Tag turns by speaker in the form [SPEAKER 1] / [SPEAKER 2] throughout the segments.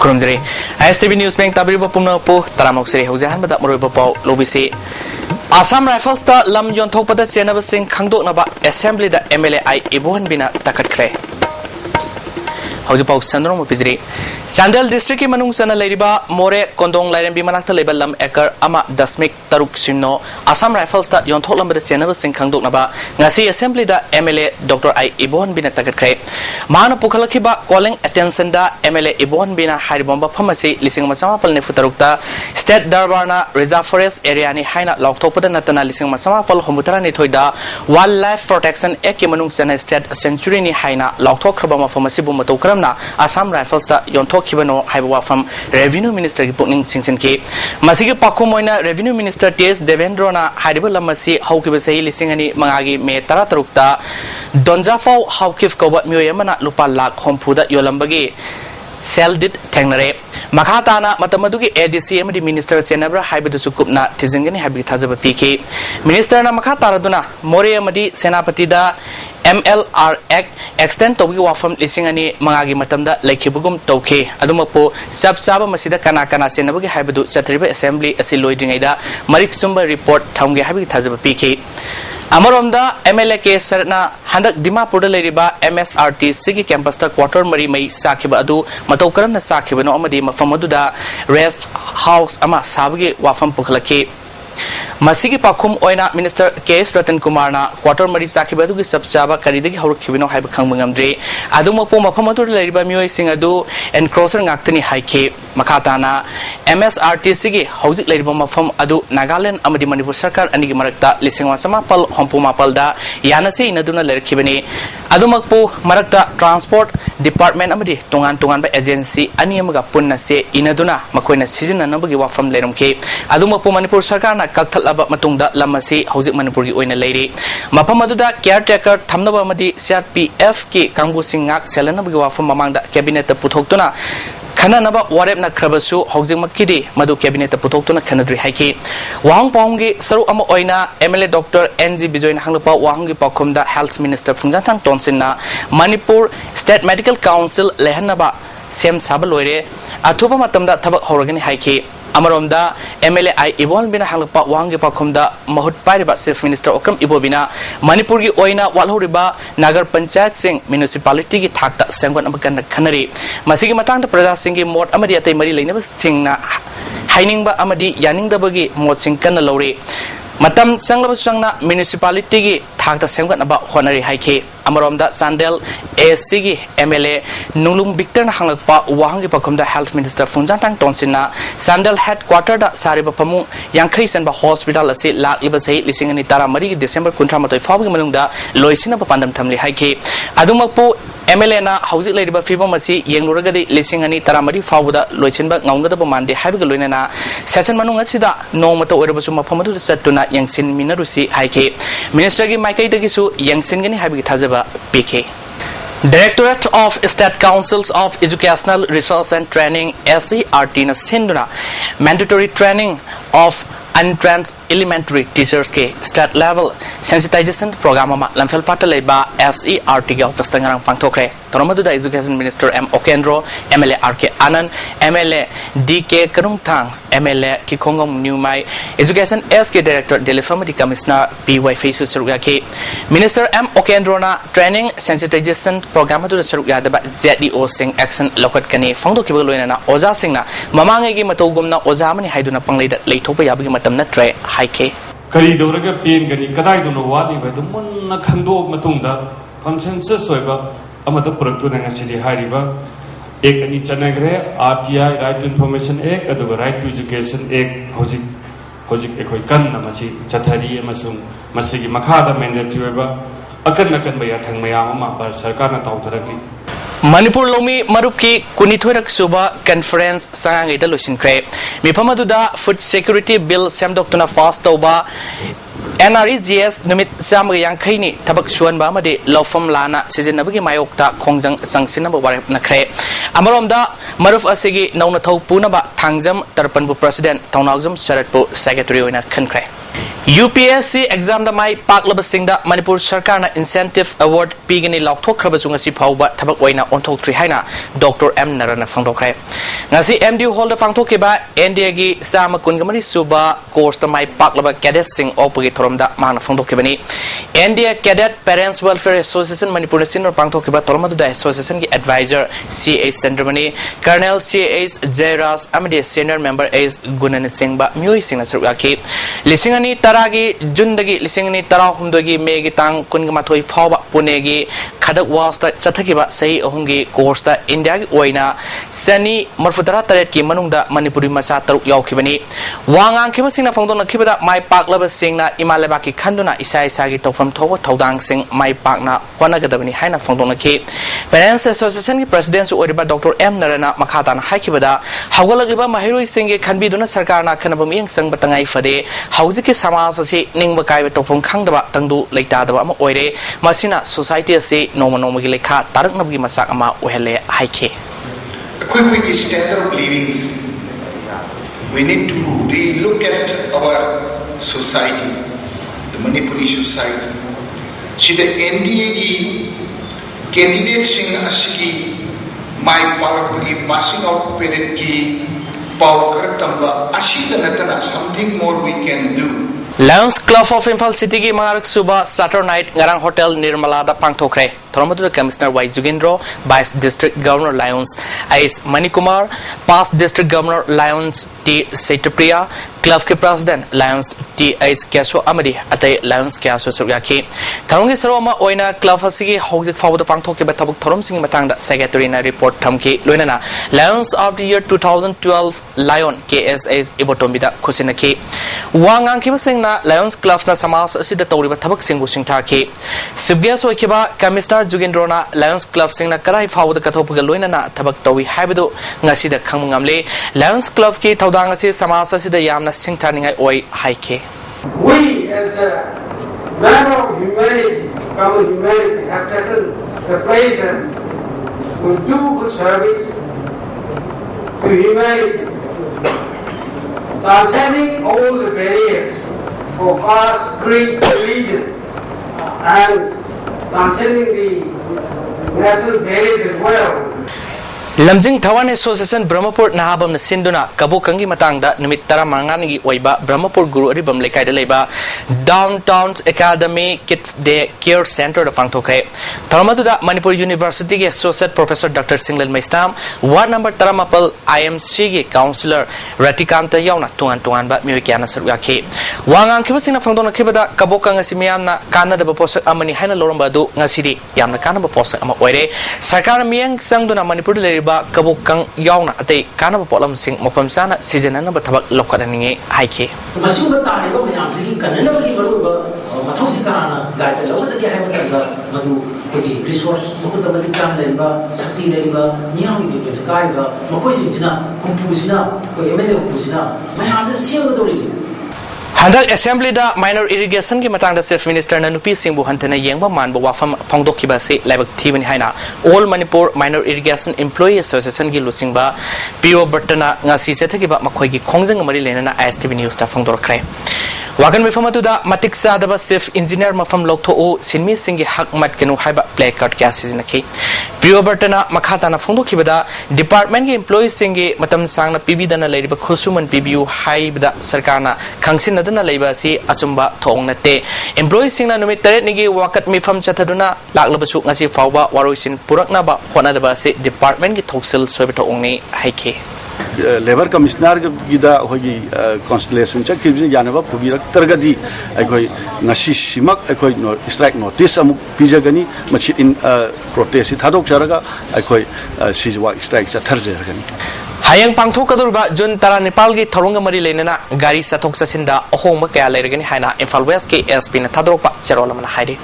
[SPEAKER 1] खुरुमजरे STV news में ताबरीब पुंगपो तरामोक्सरे हौजहन बदा मरोइब पाउ लोबिसे आसाम राइफल्स ता लम योंथोकपदा चेनब सिंह खंगदोकनबा असेंबली दा एमएलए आई इबोहन बिना तकटखरे हौजपाउ संद्रोम पिजरी चांदेल डिस्ट्रिक्ट की मनुंग सना लेरिबा मोरे कोंदोंग लाइरेंबी मनाक्ता लेबा लम एकर अमा दशमिक तरुक सिनो आसाम राइफल्स ता योंथोकलंबदा चेनब Singh खंगदोकनबा ngasi assembly da MLA Dr. I Ibon bina takakre mana pukhalakhiba calling attention da MLA Ibon bina haribomba phamasi lising masama palne futarukta state darbarna reserve forest area ni haina lokthokpada natana lising masama pal homutara ni thoida wildlife protection act ki manung sana state sanctuary ni haina lokthokhraba mafamasi bu matokramna Assam rifles da yonthokibano haiba from revenue minister ki pukning singchen ki masigi pakumoina revenue minister TS Devendra na hariba lamasi haukibasai lising ani mangagi me tara tarukta donjafau haukif koba myoyamana lupa lakh hompuda yolambagi seldit thengnare makhatana matamadugi ADC amadi minister senabra haibedu sukupna tizingani habi thajaba pk minister na makhatara duna more amadi senapati da MLR Act extend togi wafam lisingani mangagi matamda laikhibugum tawke adumapo sabsaba masida kana kana senabagi haibedu chatriba assembly asi loidingaida marik sumba report thamge habi thajaba pk Amaronda MLA के Sarna हंदक Dimapur लेरिबा MSRTC की campus ता quarter मरी मई साखिबा अदु मतौकरन साखिबनो अमदी मफम अदुदा rest house अमा साबगे वाफम पुखलके मसीगी पाखुम ओइना minister KS Ratan Kumar ना quarter मरी साखिबा अदुगी सबचाबा करिदगी हौरखिबिनो HYBE खंगमंगमद्रे अदुमपो मफम अदु लेरिबा मियोय सिंग अदु एनक्रोसर ngakतनी हाइके मखाताना MSRTC की हौजिक लेरिबा मफम अदु नागालैंड अमदी मणिपुर सरकार अनिगी मरक्ता लिसिंग समापल होंपुमापल दा यानसे इनदुना लेरखिबने अदुमकपो मरक्ता ट्रांसपोर्ट डिपार्टमेंट अमदी तोंगान तोंगान बा एजेंसी अनि अमगा पुन्ना से इनदुना मखोइना सिजननबगी वाफम लेरमके अदुमकपो मणिपुर सरकार ना कक्थलबा मतुंगदा लमसी हौजिक मणिपुर की ओइना लेरि मफम अदुदा केयर टेकर थमनबा अमदी CRPF की कांगु सिंगाक सेलनबगी वाफम ममांगदा कैबिनेट पुथोक्तुना खननबा वारेपना खरबसु हौजिकमक्किदि मदु कैबिनेट पुथोक्तुना खनद्रि हाइकि वाहंग पांगि सरु अमा ओइना MLA डॉक्टर NG बिजोइन हांगलपा वाहंगि पाखुमदा हेल्थ मिनिस्टर फुंजाथांग टोनसिनना मणिपुर स्टेट मेडिकल काउंसिल लेहनबा सेम साबा लोइरे अथुबा मतमदा थबक हौरगनि हाइकि अमरोमदा MLA आई इबोन बिना हांगलपा वाहंगि पाखुमदा महुत पाइरिबा चीफ मिनिस्टर ओक्रम इबोबिना मणिपुर की ओइना वालहौरिबा नगर पंचायत सिंह म्युनिसिपालिटी की थाकता सेंगन अमकन खनरी मसिगी मतांग प्रजा सिंह की मोट अमदी अतै मरी लेनब सिंगना हाइनिंगबा अमदी यानिंगदबगी मोट सिंग कन लौरे मतम संगलब संगना म्युनिसिपालिटी की थाकता सेंगन अबा होनरी हाइके अमरोमदा सांडेल ASC की MLA नुलुम बिक्टर हांगलपा वाहंगि पखुमदा हेल्थ मिनिस्टर फुंजाथांग टोनसिना सांडेल हेडक्वार्टर दा सारिबा फमु यांखै सनबा हॉस्पिटल असे लाखलिबा सही लिसिंगनि तारा मरी दिसंबर 19 फावगी मनुंगदा लोइसिनबा पांदम थमलि हाइके अदुमकपो MLA ना हौजिक लेरिबा फिबम असी येंगलुरगदि लिसिंगनि तारा मरी फावदा लोइसिनबा ngaungdaba मानदे हाइबग लोइनाना सेशन मनुंग असिदा नोमतो ओरबसु मफमदु सत्तुना यंगसिन मिनरुसि हाइके मिनिस्टर की माइकैदगिसु यंगसिनगनि हाइबग थाजबा PK Directorate of State Councils of Educational Research and Training SERT na sinduna mandatory training of entrance elementary teachers के state level sensitization program मा लंफेल पाटा लेबा SERT के ऑफिस तंगरंग पांगथोखरे तोरमदुदा education minister M Okendro MLA RK Anand MLA DK Karungthang MLA की खोंगम न्यूमाई एजुकेशन S के डायरेक्टर डेलीफर्मडी कमिश्नर PY फेसु सरुगा के मिनिस्टर M ओकेंद्रो ना ट्रेनिंग सेंसिटाइजेशन प्रोग्राम दुदा सरुगा दबा ZDO सिंग एक्शन लोकत कने फंगदो केबल लोइना ओजा सिंगना ममांगे मतौगुमना ओजा मनि हाइदुना पंगलेदा लेथोपा याबगी मतम नत्रे हाइके
[SPEAKER 2] करी दौरगा पेन गनी कदाई दुनो वाली बदु मुन्ना खंदो मतुंगदा कंसेंसस होइबा अमत पुरक्तुना ngasiди हारिबा एक अनि चनग्रे RTI right to information act अदुगा राइट टू एजुकेशन एक्ट होजिक एखोय कन्ना मसी चथरी अमसुंग मसिगी मखादा मैंडेटरी होइबा अकन नकन बया थंग मया अमा पर सरकारना ताउथरगली
[SPEAKER 1] मणिपुर लोमी मरुप की कुनिथोरक सुबा कॉन्फ्रेंस सांगेदा लोसिनख्रे मिफमदुदा फूड सिक्योरिटी बिल सेमदोक्तुना फास तौबा NREGS नुमित जामग यांखैनि थबक सुवनबा अमदि लौफम लाना सिजनबगी मायोक्ता खोंजंग संगसिनबा वारेप नख्रे अमरोमदा मरुफ असिगी नौना थौ पुनबा थांगजम तरपनबु प्रेसिडेंट थौनागजम शरदपु सेक्रेटरी ओइना खनख्रे UPSC exam da mai paklaba singda Manipur Sarkar na incentive award pigani laukthok khraba chung asi phauba thabak oina onthok tri haina Dr. M Narana phangdokre ngasi MDU hall da phangthok ke ba NDA gi sama kungamari suba course da mai paklaba cadet sing opagi thorom da mana phangdok ke bani NDA Cadet Parents Welfare Association Manipur senior phangthok ke ba tolma da association gi advisor CA Centermani Colonel CAS Jairas amadi senior member as Gunan Singh ba Mui Singh Sarwa ke lisingani taragi jundagi lisingani tarahumdagi megi tang kungamathoi phawba punegi khadak wasta chathakiba sahi ahumgi course da India gi oina sani marfudara taret ki manungda Manipuri masa taruk yaukhibani wangang khiba singna phongdona khibada mai paklaba singna imaleba ki khanduna isa isa gi tofam thowa thodang sing mai pakna honagadabani haina phongdona ki Parents Association ki president su oriba Dr. M Narana makhata na haikibada hawgalagiba mahiroi singe khanbiduna sarkar na khanaba miyang sang batangai fade hawjiki samas asi ningba kaiba tofam khangdaba tangdu leitadaba ama oire masina society asi noma noma gi lekha taraknabgi masak ama ohele haike
[SPEAKER 3] quick standard of living. We need to re-look at our society, the Manipuri society. See the NDA candidate sing asiki my palapagi passing out period ki power tamba ashida natana something more we can do.
[SPEAKER 1] Lions Club of Imphal City ki Mangarak Suba Saturday night Ngarang Hotel Nirmala da pangthokre Thoromadu Commissioner Y Jugindro Vice District Governor Lions Ais Manikumar Past District Governor Lions T Saitapriya Club ke President Lions T Ais Kyaso Amadi Atay Lions Kyaso Suryaki Tharungi Saroma Oina Club Hasigi Hojik Fawda pangthoke batabuk Thorom Singh Matangda Secretary na report thamki loinana Lions of the year 2012 Lion KSA's Ibotombida Kusinaki Wangang Kibasing Lions Club na samas asida tawriba thabak singbu singtha ki sibge soikiba Commissioner Jugindrona Lions Club singna karai fawda kathopuga loina na thabak tawi haibadu ngasida khangmngamle Lions Club ki thaudang asi samas asida yamna singtha ningai oi haike
[SPEAKER 4] we as a matter of humanity common humanity have taken the place and will do good service to humanity transcending all the barriers for caste, creed, religion, and transcending the national barriers as well.
[SPEAKER 1] Lamjing Thawan Association Brahmapur Nahabam Sinduna Kabukangi Matangda Numit Taramangangi Oiba Brahmapur Guru Ribam Lekai de Leba Downtown Academy Kids Day Care Center of Fangtokre Taramatuda Manipur University Associate Professor Dr. Singlal Maistam Ward number Taramapal IMC Councillor Ratikanta Yauna Tuan Tuan Ba Mirikiana Sarwaki Wangang Kibasina Fangdona Kibada Kabukanga Simiamna Canada Posak Amani Hana Lorambadu Nasidi Yamna Kanaba Posak Ama Oire Sarkar Miang Sangduna Manipur Kabukang Yauna Ate Kanaba Polam Sing Mopamsana Season and Batabak Lokaningi Haike.
[SPEAKER 5] Masubata is only answering Canada Matosikana, Gata, the Hamilton, Madu, resource, Mukutamatikan Leba, Sati Leba, Miami, Kaiva, Makoisina, Kumpusina, Emilio Pusina, my hand is sealed already.
[SPEAKER 1] Handak Assembly da minor irrigation ki matang da Chief Minister Nanupi Singbu Hantana Yengba Man Wafam Pongdokiba se Labak Tiban Haina All Manipur Minor Irrigation Employee Association gi Lusingba PO Bertana ngasi chethakiba makhoi gi khongjang mari lenana ISTV News ta phongdorkre Wagan Mifamatu da Matik Sadaba Chief Engineer Mafam Lokto O Sinmi Singhi Hak Mat Kenu Haiba placard kya sizinaki PO Bertana makhata na phongdokiba da Department gi Employees Singhi matam sangna PB dana leiriba khosuman PBU haibda sarkarna khangsin na leiba si asumba thong nate employees singna numit tare nigi wakat mifam chathaduna laklabasu ngasi fawba waroisin purakna ba hona daba se department gi thoksel soibta ongni haike
[SPEAKER 6] Labor Commissioner gida hogi constellation check kibin yanaba pubirak targadi akoi ngasi simak akoi strike notice amuk pijagani machi in protest thadok jaraga akoi sijwa strike chatharje gani
[SPEAKER 1] Hayang pangthok kadurba Jun Tara Nepal gi Thoronga Mari Lenana Gari Sathok Sasinda Ohongba kaya lergani haina Imphal West ki SP na thadrokpa cherolamana haide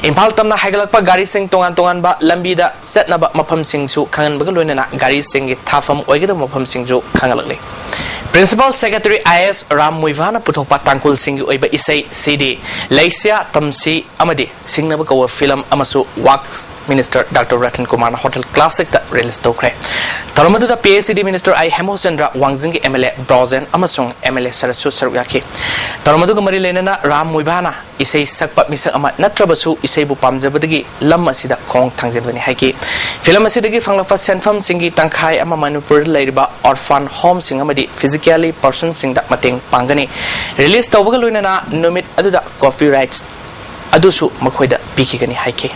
[SPEAKER 1] Imphal tamna haigalakpa gari sing tongan tongan ba lambida setna ba mafam singsu khangan bagal loinana gari sing gi thafam oigida mafam singju khangalakle Principal Secretary IS Ram Muivana puthokpa tangkul singgi oiba isai CD Leisia Tamsi amadi singnaba kawa film amasu Wax Minister Dr. Ratan Kumar Hotel Classic da release tokre taramadu da PACD Minister I Hemosendra Wangjingi MLA Brozen amasung MLA Sarasu Saruyaki taramadu ga mari lenana Ram Muivana isai sakpa misak ama natrabasu isai bu pamjabadagi lam asida khong thangjebani haiki film asidagi phanglafa senfam singi tangkhai ama Manipur leiriba orphan home sing amadi physically person sing da mateng pangani release tawbaga loinana numit aduda copyrights adusu makhoida pikigani haiki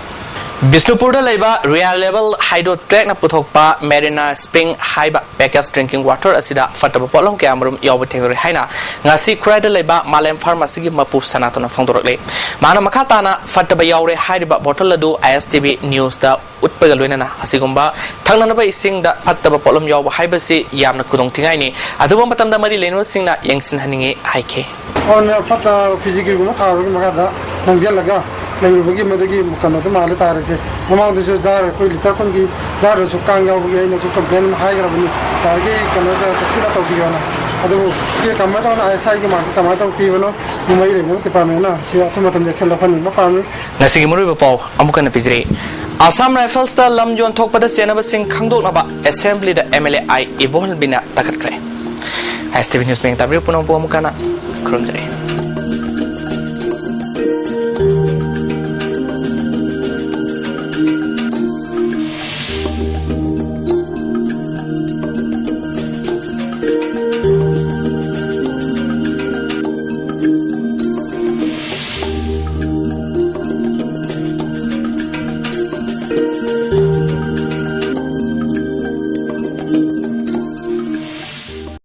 [SPEAKER 1] Bisnupur da laiba reliable hydro track na puthokpa Marina Spring Haiba package drinking water asida fataba polong ke amrum yaw thengori haina ngasi khrai da laiba Malem Pharmacy gi mapu sanatona phangdorokle mana makhata na fataba yawre haiba bottle adu ISTV news da utpaga loinana asigumba thangnana ba ising da fataba polom yaw haiba si yamna kudong tingai ni aduba matam da mari leno singna yengsin haninge haike
[SPEAKER 7] on fata physical guma tharu magada nangyal laga Bagi madagi bukan itu malah tarik je. Memang tu jar koi litar pun ki jar tu kang jauh begini, tu komplain high kerana ni. Tarik kerana tu seksila tahu kiana. Aduh, dia kamera tu na saya ki macam kamera tu kiana. Mumbai ni, tu pamai na. Siapa tu macam dekat lepas ni, apa pamai?
[SPEAKER 1] Nasi kimuru bapau, amukan napizri. Assam Rifles da lamjon thok pada siana basing khangdok naba assembly da MLA I ibol bina takat kre. STV News meng tabri punong po amukana. Kurang jari.